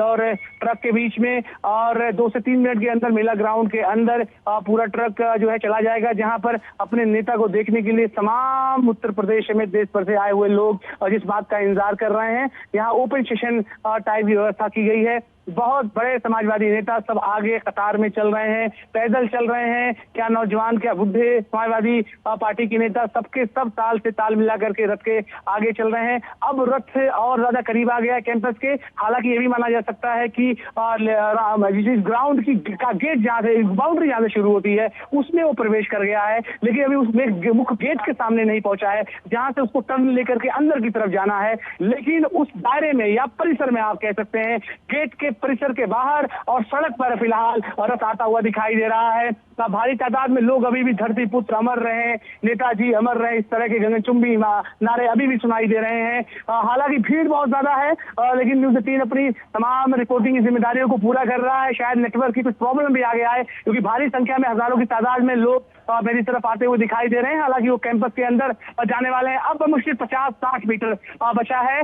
और ट्रक के बीच में, और 2 से 3 मिनट के अंदर मेला ग्राउंड के अंदर पूरा ट्रक जो है चला जाएगा, जहां पर अपने नेता को देखने के लिए तमाम उत्तर प्रदेश में देश भर से आए हुए लोग जिस बात का इंतजार कर रहे हैं। यहाँ ओपन सेशन टाइप की व्यवस्था की गई है। बहुत बड़े समाजवादी नेता सब आगे कतार में चल रहे हैं, पैदल चल रहे हैं, क्या नौजवान क्या बुढ़े, समाजवादी पार्टी के नेता सबके सब ताल से ताल मिला करके रथ के आगे चल रहे हैं। अब रथ और ज्यादा करीब आ गया है कैंपस के। हालांकि ये भी माना जा सकता है कि ग्राउंड की का गेट जहाँ से बाउंड्री जहाँ से शुरू होती है उसमें वो प्रवेश कर गया है, लेकिन अभी उसमें मुख्य गेट के सामने नहीं पहुंचा है, जहां से उसको टर्न लेकर के अंदर की तरफ जाना है। लेकिन उस दायरे में या परिसर में आप कह सकते हैं, गेट के परिसर के बाहर और सड़क पर फिलहाल रथ आता हुआ दिखाई दे रहा है। भारी तादाद में लोग अभी भी धरती पुत्र अमर रहे, नेताजी अमर रहे, इस तरह के गगनचुंबी नारे अभी भी सुनाई दे रहे हैं। हालांकि भीड़ बहुत ज्यादा है, लेकिन न्यूज़ 18 अपनी तमाम रिपोर्टिंग की जिम्मेदारियों को पूरा कर रहा है। शायद नेटवर्क की कुछ प्रॉब्लम भी आ गया है, क्योंकि भारी संख्या में हजारों की तादाद में लोग मेरी तरफ आते हुए दिखाई दे रहे हैं। हालांकि वो कैंपस के अंदर जाने वाले हैं। अब मुश्किल 50-60 मीटर बचा है।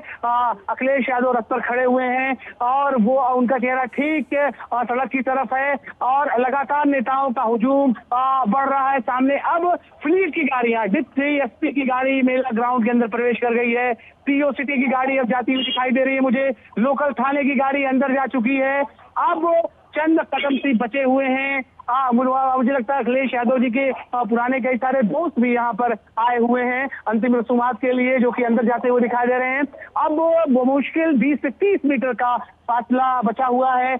अखिलेश यादव रथ पर खड़े हुए हैं और वो उनका चेहरा ठीक सड़क की तरफ है और लगातार नेताओं का हुजूम बढ़ रहा है सामने। अब फ्लीट की गाड़ियां, डिप्टी एसपी की गाड़ी मेला ग्राउंड के अंदर प्रवेश कर गई है। पीओ सिटी की गाड़ी अब जाती हुई दिखाई दे रही है मुझे। लोकल थाने की गाड़ी अंदर जा चुकी है। अब चंद कदम से बचे हुए हैं। मुझे लगता है अखिलेश यादव जी के पुराने कई सारे दोस्त भी यहाँ पर आए हुए हैं अंतिम रसूमात के लिए, जो कि अंदर जाते हुए दिखाई दे रहे हैं। अब वो मुश्किल 20 से 30 मीटर का फासला बचा हुआ है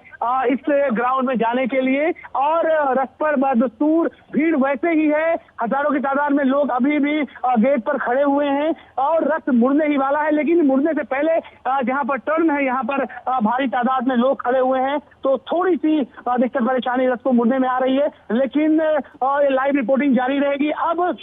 इस ग्राउंड में जाने के लिए, और रथ पर बदस्तूर भीड़ वैसे ही है। हजारों की तादाद में लोग अभी भी गेट पर खड़े हुए हैं और रथ मुड़ने ही वाला है। लेकिन मुड़ने से पहले जहाँ पर टर्न है, यहाँ पर भारी तादाद में लोग खड़े हुए हैं, तो थोड़ी सी दिक्कत परेशानी रथ को मुड़ने में आ रही है, लेकिन लाइव रिपोर्टिंग जारी रहेगी। अब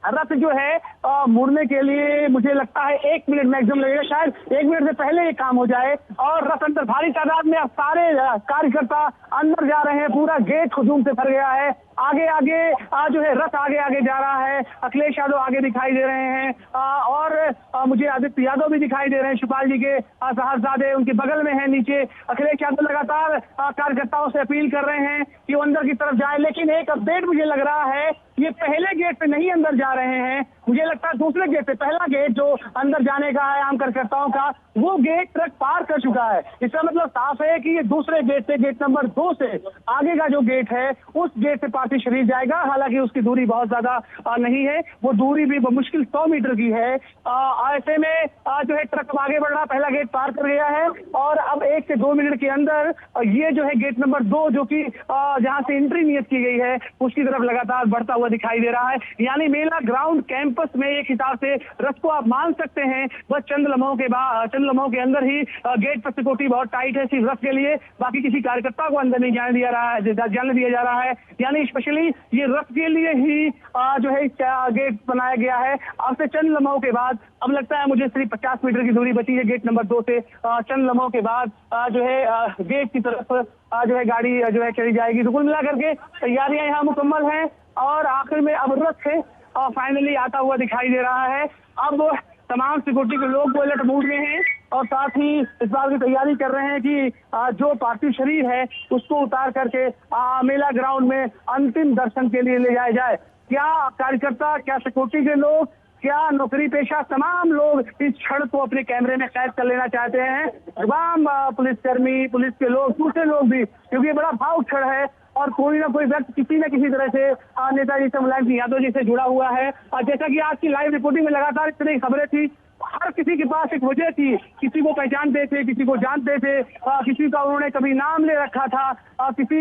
रथ जो है मुड़ने के लिए मुझे लगता है 1 मिनट मैक्सिमम लगेगा, शायद 1 मिनट से पहले ये काम हो जाए। और रथ अंदर भारी तादाद में अब सारे कार्यकर्ता अंदर जा रहे हैं, पूरा गेट हुजूम से भर गया है। आगे आगे जो है रथ आगे आगे जा रहा है। अखिलेश यादव आगे दिखाई दे रहे हैं और मुझे आदित्य यादव भी दिखाई दे रहे हैं, शिवपाल जी के साहबजादे उनके बगल में है नीचे। अखिलेश यादव लगातार कार्यकर्ताओं से अपील कर रहे हैं कि वो अंदर की तरफ जाए, लेकिन एक अपडेट मुझे लग रहा है ये पहले गेट पे नहीं अंदर जा रहे हैं। मुझे लगता है दूसरे गेट पे, पहला गेट जो अंदर जाने का है आम कार्यकर्ताओं का, वो गेट ट्रक पार कर चुका है। इसका मतलब साफ है कि ये दूसरे गेट से, गेट नंबर 2 से आगे का जो गेट है उस गेट से पार्टी शरीर जाएगा। हालांकि उसकी दूरी बहुत ज्यादा नहीं है, वो दूरी भी मुश्किल 100 मीटर की है। ऐसे में जो है ट्रक आगे बढ़ रहा, पहला गेट पार कर गया है और अब 1 से 2 मिनट के अंदर ये जो है गेट नंबर 2 जो कि जहां से एंट्री नियत की गई है उसकी तरफ लगातार बढ़ता हुआ दिखाई दे रहा है। यानी मेला ग्राउंड कैंपस में एक हिसाब से रथ को आप मान सकते हैं बस चंद लम्हों के अंदर ही गेट पर सिक्योरिटी बहुत टाइट है सिर्फ रथ के लिए, बाकी किसी कार्यकर्ता को अंदर नहीं जाने दिया जा रहा है। यानी स्पेशली ये रथ के लिए ही जो है गेट बनाया गया है। अब से चंद लम्हों के बाद, अब लगता है मुझे सिर्फ 50 मीटर की दूरी बची है गेट नंबर 2 से। चंद लम्हों के बाद जो है गेट की तरफ जो है गाड़ी जो है चली जाएगी। तो कुल मिलाकर के तैयारियां यहाँ मुकम्मल हैं और आखिर में अब रथ से फाइनली आता हुआ दिखाई दे रहा है। अब तमाम सिक्योरिटी के लोग अलर्ट मूड में हैं और साथ ही इस बात की तैयारी कर रहे हैं कि जो पार्थिव शरीर है उसको उतार करके मेला ग्राउंड में अंतिम दर्शन के लिए ले जाया जाए। क्या कार्यकर्ता, क्या सिक्योरिटी के लोग, क्या नौकरी पेशा तमाम लोग इस क्षण को अपने कैमरे में कैद कर लेना चाहते हैं। तमाम पुलिसकर्मी, पुलिस के लोग, दूसरे लोग भी, क्योंकि बड़ा भावुक क्षण है और कोई ना कोई व्यक्ति किसी न किसी तरह से नेताजी से, मुलायम सिंह यादव जी से जुड़ा हुआ है। और जैसा कि आज की लाइव रिपोर्टिंग में लगातार इस तरह की खबरें थी, हर किसी के पास एक वजह थी, किसी को पहचानते थे, किसी को जानते थे, किसी का उन्होंने कभी नाम ले रखा था, किसी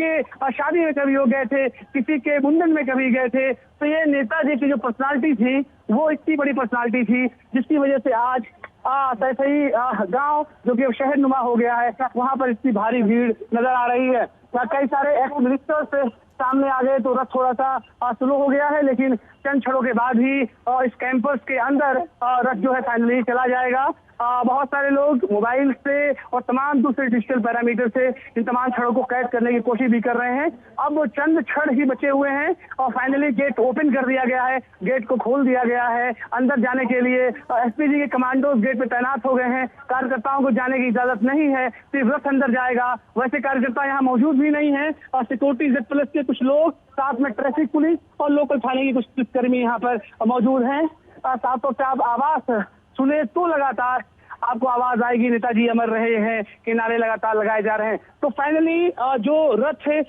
के शादी में कभी हो गए थे, किसी के मुंडन में कभी गए थे। तो ये नेताजी की जो पर्सनालिटी थी वो इतनी बड़ी पर्सनालिटी थी जिसकी वजह से आज सही गांव जो कि अब शहर नुमा हो गया है, वहां पर इतनी भारी भीड़ नजर आ रही है। कई सारे एक्स मिनिस्टर्स सामने आ गए तो रथ थोड़ा सा स्लो हो गया है, लेकिन चंद क्षणों के बाद ही इस कैंपस के अंदर रथ जो है फाइनली चला जाएगा। बहुत सारे लोग मोबाइल से और तमाम दूसरे डिजिटल पैरामीटर से इन तमाम छड़ों को कैद करने की कोशिश भी कर रहे हैं। अब चंद छड़ ही बचे हुए हैं और फाइनली गेट ओपन कर दिया गया है, गेट को खोल दिया गया है। अंदर जाने के लिए एसपीजी के कमांडोज गेट पे तैनात हो गए हैं। कार्यकर्ताओं को जाने की इजाजत नहीं है, सिर्फ रथ अंदर जाएगा। वैसे कार्यकर्ता यहाँ मौजूद भी नहीं है और सिक्योरिटी जेड प्लस के कुछ लोग, साथ में ट्रैफिक पुलिस और लोकल थाने के कुछ कर्मी यहाँ पर मौजूद हैं। साथों से आप आवाज सुने तो लगातार आपको आवाज आएगी, नेताजी अमर रहे हैं के नारे लगातार लगाए जा रहे हैं। तो फाइनली जो रथ है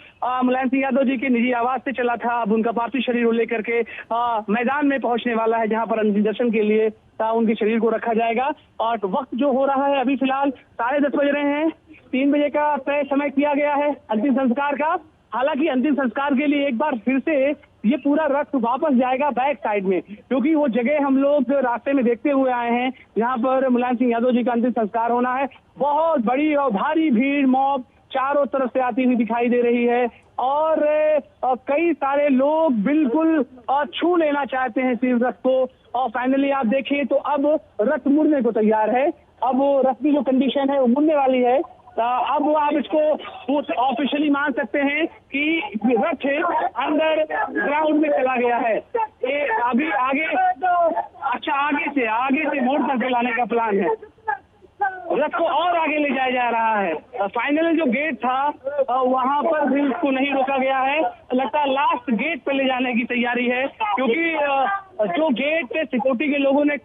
मुलायम सिंह यादव जी के निजी आवाज से चला था, अब उनका पार्थिव शरीर को लेकर के मैदान में पहुंचने वाला है, जहां पर अंतिम दर्शन के लिए उनके शरीर को रखा जाएगा। और वक्त जो हो रहा है अभी फिलहाल 10:30 बज रहे हैं। 3 बजे का तय समय किया गया है अंतिम संस्कार का। हालांकि अंतिम संस्कार के लिए एक बार फिर से ये पूरा रथ वापस जाएगा बैक साइड में, क्योंकि वो जगह हम लोग रास्ते में देखते हुए आए हैं जहां पर मुलायम सिंह यादव जी का अंतिम संस्कार होना है। बहुत बड़ी और भारी भीड़ मॉब चारों तरफ से आती हुई दिखाई दे रही है और कई सारे लोग बिल्कुल छू लेना चाहते हैं इस रथ को। और फाइनली आप देखिए तो अब रथ मुड़ने को तैयार है। अब रथ की जो कंडीशन है वो मुड़ने वाली है। अब आप इसको ऑफिशियली मान सकते हैं कि रथ अंदर ग्राउंड में चला गया है। ये अभी आगे, अच्छा आगे से मोड़ पर लाने का प्लान है। रथ को और आगे ले जाया जा रहा है। फाइनल जो गेट था वहां पर भी उसको नहीं रोका गया है। लगता है लास्ट गेट पे ले जाने की तैयारी है, क्योंकि जो गेट पे सिक्योरिटी के लोगों ने